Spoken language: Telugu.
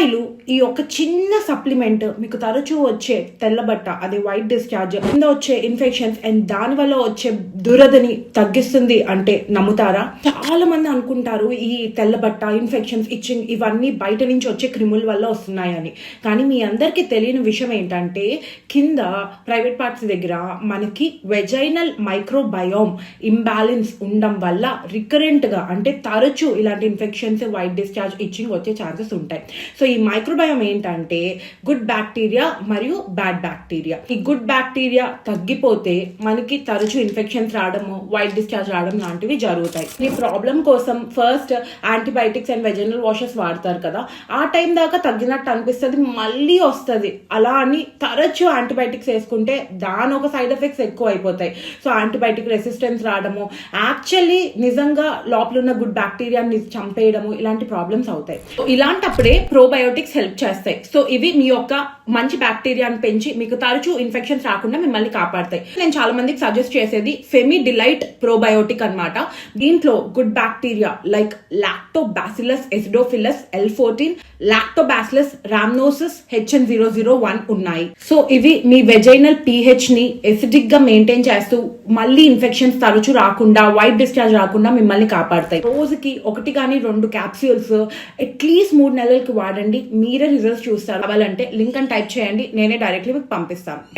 అమ్మాయిలు ఈ ఒక చిన్న సప్లిమెంట్ మీకు తరచూ వచ్చే తెల్లబట్ట, అదే వైట్ డిశ్చార్జ్, కింద వచ్చే ఇన్ఫెక్షన్స్ అండ్ దాని వల్ల వచ్చే దురదని తగ్గిస్తుంది అంటే నమ్ముతారా? చాలా మంది అనుకుంటారు ఈ తెల్లబట్ట, ఇన్ఫెక్షన్స్, ఇచ్చింగ్ ఇవన్నీ బయట నుంచి వచ్చే క్రిముల వల్ల వస్తున్నాయని. కానీ మీ అందరికీ తెలియని విషయం ఏంటంటే కింద ప్రైవేట్ పార్ట్స్ దగ్గర మనకి వెజైనల్ మైక్రోబయోమ్ ఇంబ్యాలెన్స్ ఉండడం వల్ల రికరెంట్ గా అంటే తరచూ ఇలాంటి ఇన్ఫెక్షన్స్, వైట్ డిశ్చార్జ్, ఇచ్చింగ్ వచ్చే ఛాన్సెస్ ఉంటాయి. సో ఈ మైక్రోబయోమ్ ఏంటంటే గుడ్ బ్యాక్టీరియా మరియు బ్యాడ్ బ్యాక్టీరియా. ఈ గుడ్ బ్యాక్టీరియా తగ్గిపోతే మనకి తరచూ ఇన్ఫెక్షన్స్ రావడము, వైట్ డిశ్చార్జ్ రావడం లాంటివి జరుగుతాయి. ఈ ప్రాబ్లం కోసం first antibiotics and vaginal washes వాడతారు కదా, ఆ టైం దాకా తగ్గినట్టు అనిపిస్తుంది, మళ్ళీ వస్తుంది. అలా అని తరచూ యాంటీబయాటిక్స్ వేసుకుంటే దాని ఒక సైడ్ ఎఫెక్ట్స్ ఎక్కువ అయిపోతాయి. సో యాంటీబయాటిక్ రెసిస్టెన్స్ రావడము, యాక్చువల్లీ నిజంగా లోపల ఉన్న గుడ్ బ్యాక్టీరియాని చంపేయడము, ఇలాంటి ప్రాబ్లమ్స్ అవుతాయి. ఇలాంటప్పుడే ప్రోబయోటిక్స్ హెల్ప్ చేస్తాయి. సో ఇవి మీ యొక్క మంచి బ్యాక్టీరియాని పెంచి మీకు తరచూ ఇన్ఫెక్షన్స్ రాకుండా మిమ్మల్ని కాపాడతాయి. నేను చాలా మందికి సజెస్ట్ చేసేది ఫెమి డిలైట్ ప్రోబయోటిక్ అన్నమాట. దీంట్లో good bacteria like lactobacillus acidophilus L14, lactobacillus rhamnosus HN001 ఉన్నాయి. సో ఇవి మీ వెజైనల్ pH ని ఎసిడిక్ గా మెయింటైన్ చేస్తూ మళ్ళీ ఇన్ఫెక్షన్స్ తరచూ రాకుండా, వైట్ డిశ్చార్జ్ రాకుండా మిమ్మల్ని కాపాడతాయి. రోజుకి 1 కానీ 2 క్యాప్సూల్స్ అట్లీస్ట్ 3 నెలలకి వాడండి. మీరే రిజల్ట్స్ చూస్తారు. కావాలంటే లింక్ అని టైప్ చేయండి, నేనే డైరెక్ట్లీ మీకు పంపిస్తాను.